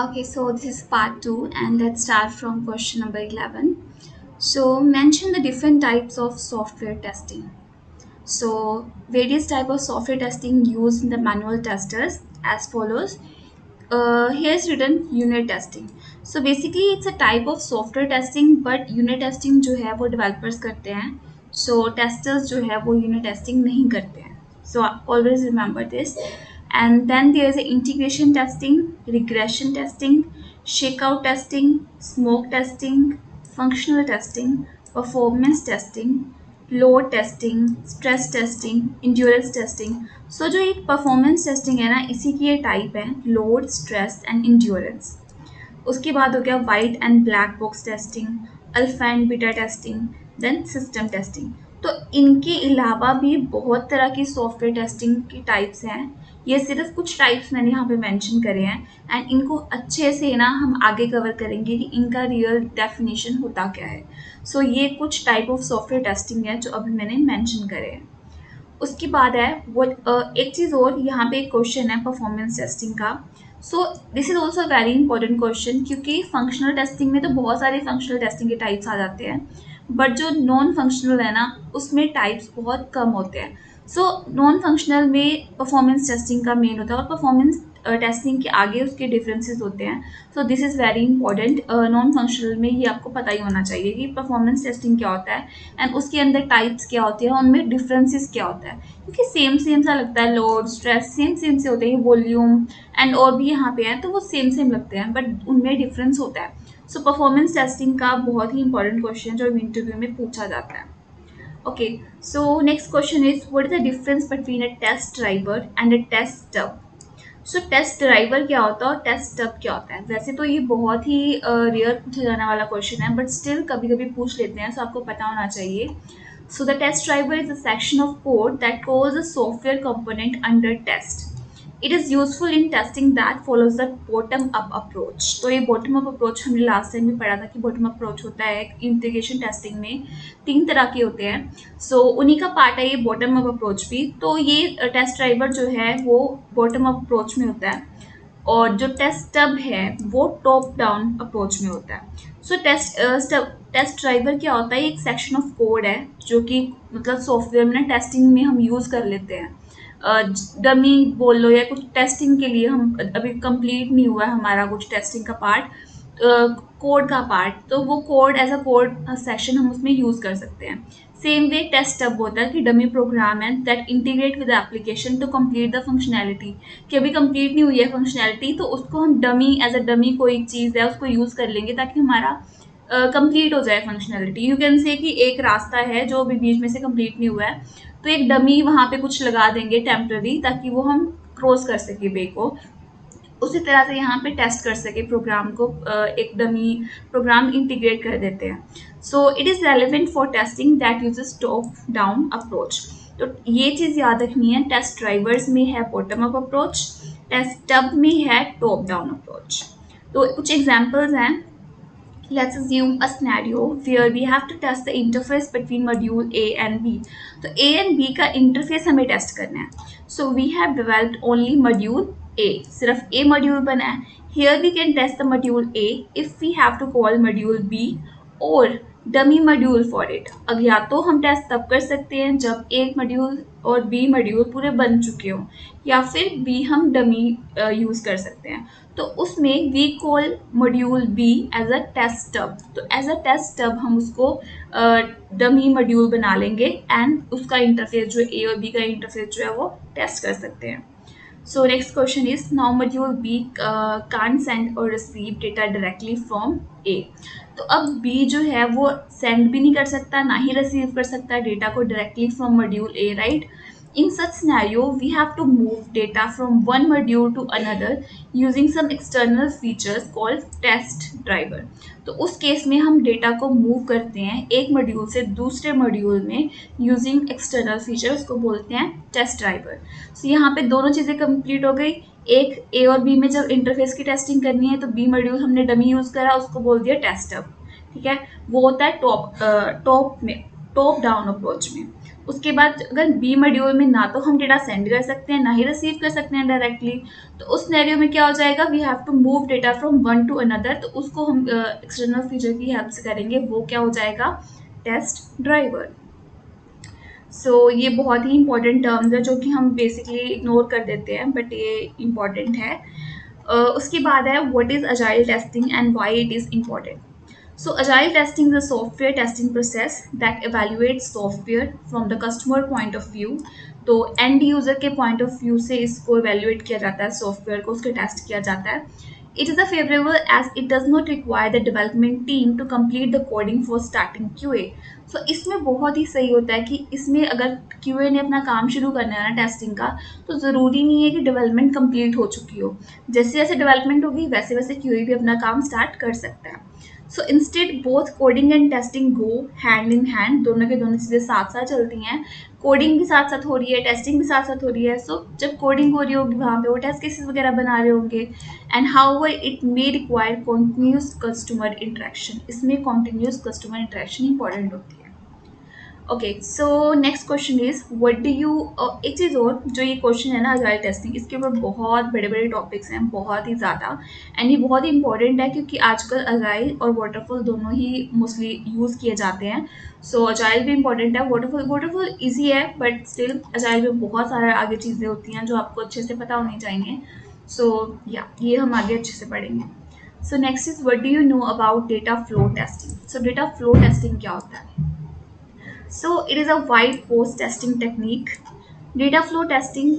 Okay, so this is part 2, and let's start from question number 11. So, mention the different types of software testing. So, various type of software testing used in the manual testers as follows. Here's written unit testing. So, basically, it's a type of software testing, but unit testing जो है वो developers करते हैं. So, testers जो है वो unit testing नहीं करते हैं. So, always remember this. And then there is a integration testing, regression testing, shakeout testing, smoke testing, functional testing, performance testing, load testing, stress testing, endurance testing. So जो एक performance testing है ना, इसी की ये type है, load, stress and endurance. उसके बाद हो गया white and black box testing, alpha and beta testing, then system testing. तो इनके अलावा भी बहुत तरह की सॉफ्टवेयर टेस्टिंग की टाइप्स हैं. ये सिर्फ कुछ टाइप्स मैंने यहाँ पे मेंशन करे हैं एंड इनको अच्छे से ना हम आगे कवर करेंगे कि इनका रियल डेफिनेशन होता क्या है. सो ये कुछ टाइप ऑफ सॉफ्टवेयर टेस्टिंग है जो अभी मैंने मेंशन करे हैं. उसके बाद है वो एक चीज़ और यहाँ पे एक क्वेश्चन है परफॉर्मेंस टेस्टिंग का. So this is also very important question क्योंकि फंक्शनल टेस्टिंग में तो बहुत सारे फंक्शनल टेस्टिंग के टाइप्स आ जाते हैं, बट जो नॉन फंक्शनल है ना उसमें टाइप्स बहुत कम होते हैं. सो नॉन फंक्शनल में परफॉर्मेंस टेस्टिंग का मेन होता है और परफॉर्मेंस टेस्टिंग के आगे उसके डिफरेंसेस होते हैं. So this is very important. Non functional में ये आपको पता ही होना चाहिए कि परफॉर्मेंस टेस्टिंग क्या होता है एंड उसके अंदर टाइप्स क्या होते हैं, उनमें डिफरेंसेस क्या होता है, क्योंकि सेम सेम सा लगता है. लोड, स्ट्रेस सेम सेम से होते हैं, वॉल्यूम एंड और भी यहाँ पे हैं तो वो सेम सेम लगते हैं, बट उनमें डिफरेंस होता है. सो परफॉर्मेंस टेस्टिंग का बहुत ही इंपॉर्टेंट क्वेश्चन जो इंटरव्यू में पूछा जाता है. Okay, so next question is what is the difference between a test driver and a test stub? So test driver क्या होता है और टेस्ट स्टब क्या होता है. वैसे तो ये बहुत ही रेयर पूछा जाने वाला क्वेश्चन है, बट स्टिल कभी कभी पूछ लेते हैं, सो आपको पता होना चाहिए. So the test driver is a section of code that calls a software component under test. It is useful in testing that follows the bottom up approach. तो ये बॉटम अप अप्रोच हमने लास्ट टाइम भी पढ़ा था कि bottom up approach होता है integration testing में. तीन तरह के होते हैं, सो उन्हीं का पार्ट है ये बॉटम अप अप्रोच भी. तो ये टेस्ट ड्राइवर जो है वो बॉटम अप अप्रोच में होता है और जो टेस्ट स्टब है वो टॉप डाउन अप्रोच में होता है. सो टेस्ट ड्राइवर क्या होता है, एक सेक्शन ऑफ कोड है जो कि मतलब सॉफ्टवेयर में टेस्टिंग में हम यूज़ कर लेते हैं. डमी बोल लो या कुछ टेस्टिंग के लिए, हम अभी कंप्लीट नहीं हुआ है हमारा कुछ टेस्टिंग का पार्ट, कोड का पार्ट, तो वो code as a code section हम उसमें यूज़ कर सकते हैं. सेम वे टेस्ट स्टब होता है कि डमी प्रोग्राम है that integrate with application to complete the functionality. कि अभी कंप्लीट नहीं हुई है फंक्शनैलिटी तो उसको हम डमी एज अ डमी कोई चीज़ है उसको यूज़ कर लेंगे ताकि हमारा कंप्लीट हो जाए फंक्शनैलिटी. यू कैन से कि एक रास्ता है जो अभी बीच में से कंप्लीट नहीं हुआ है, तो एक डमी वहाँ पे कुछ लगा देंगे टेम्पररी ताकि वो हम क्रॉस कर सके वे को. उसी तरह से यहाँ पे टेस्ट कर सके प्रोग्राम को, एक डमी प्रोग्राम इंटीग्रेट कर देते हैं. So it is relevant for testing that uses top down approach. तो ये चीज़ याद रखनी है, टेस्ट ड्राइवर्स में है bottom up approach, test stub में है टॉप डाउन अप्रोच. तो कुछ एग्जाम्पल्स हैं. Let's assume a scenario where we have to test the interface between module A and B. तो A and B का interface हमें test करना है. So we have developed only module A. सिर्फ A module बना है. Here we can test the module A if we have to call module B or dummy module for it. अब या तो हम टेस्ट तब कर सकते हैं जब एक मॉड्यूल और बी मॉड्यूल पूरे बन चुके हों, या फिर बी हम डमी यूज़ कर सकते हैं. तो उसमें we call module B as a test stub. तो एज अ टेस्ट टब हम उसको डमी मॉड्यूल बना लेंगे एंड उसका इंटरफेस जो ए और बी का इंटरफेस जो है वो टेस्ट कर सकते हैं. So next question is now module B can't send or receive data directly from A. तो अब B जो है वो सेंड भी नहीं कर सकता ना ही रिसीव कर सकता डेटा को directly from module A, right. In such scenario, we have to move data from one module to another using some external features called test driver. तो उस केस में हम डेटा को मूव करते हैं एक मॉड्यूल से दूसरे मॉड्यूल में यूजिंग एक्सटर्नल फीचर, उसको बोलते हैं टेस्ट ड्राइवर. सो यहाँ पे दोनों चीज़ें कंप्लीट हो गई. एक ए और बी में जब इंटरफेस की टेस्टिंग करनी है तो बी मॉड्यूल हमने डमी यूज़ करा, उसको बोल दिया टेस्ट अब. ठीक है, वो होता है टॉप में, टॉप डाउन अप्रोच में. उसके बाद अगर बी मॉड्यूल में ना तो हम डेटा सेंड कर सकते हैं ना ही रिसीव कर सकते हैं डायरेक्टली, तो उस सिनेरियो में क्या हो जाएगा, we have to move data from one to another, तो उसको हम एक्सटर्नल फीचर की हेल्प से करेंगे, वो क्या हो जाएगा, टेस्ट ड्राइवर। सो ये बहुत ही इंपॉर्टेंट टर्म्स है जो कि हम बेसिकली इग्नोर कर देते हैं, बट ये इम्पॉर्टेंट है। उसके बाद है what is agile testing and why it is important. So agile testing is a software testing process that evaluates software from the customer point of view. तो end user के point of view से इसको evaluate किया जाता है, software को उसके test किया जाता है। It is a favorable as it does not require the development team to complete the coding for starting QA. So इसमें बहुत ही सही होता है कि इसमें अगर QA ने अपना काम शुरू करना है ना टेस्टिंग का, तो ज़रूरी नहीं है कि डेवलपमेंट कंप्लीट हो चुकी हो, जैसे जैसे डेवलपमेंट होगी वैसे वैसे QA भी अपना काम स्टार्ट कर सकता है। So instead both coding and testing go hand in hand, दोनों के दोनों चीज़ें साथ साथ चलती हैं, कोडिंग भी साथ साथ हो रही है, टेस्टिंग भी साथ साथ हो रही है। सो जब कोडिंग हो रही होगी वहाँ पे वो टेस्ट केसेस वगैरह बना रहे होंगे, and how it may require continuous customer interaction, इसमें कॉन्टिन्यूस कस्टमर इंटरेक्शन इंपॉर्टेंट होती है। Okay, so next question is what do you, एक चीज़ और, जो ये क्वेश्चन है ना अजाइल टेस्टिंग, इसके ऊपर बहुत बड़े बड़े टॉपिक्स हैं, बहुत ही ज़्यादा, एंड ये बहुत ही इंपॉर्टेंट है क्योंकि आजकल अजाइल और वाटरफॉल दोनों ही मोस्टली यूज़ किए जाते हैं। सो अजाइल भी इंपॉर्टेंट है, वाटरफॉल ईजी है, बट स्टिल अजाइल में बहुत सारे आगे चीज़ें होती हैं जो आपको अच्छे से पता होनी चाहिए। सो या ये हम आगे अच्छे से पढ़ेंगे। So next is what do you know about data flow testing. So data flow testing क्या होता है? So it is a wide post testing technique. Data flow testing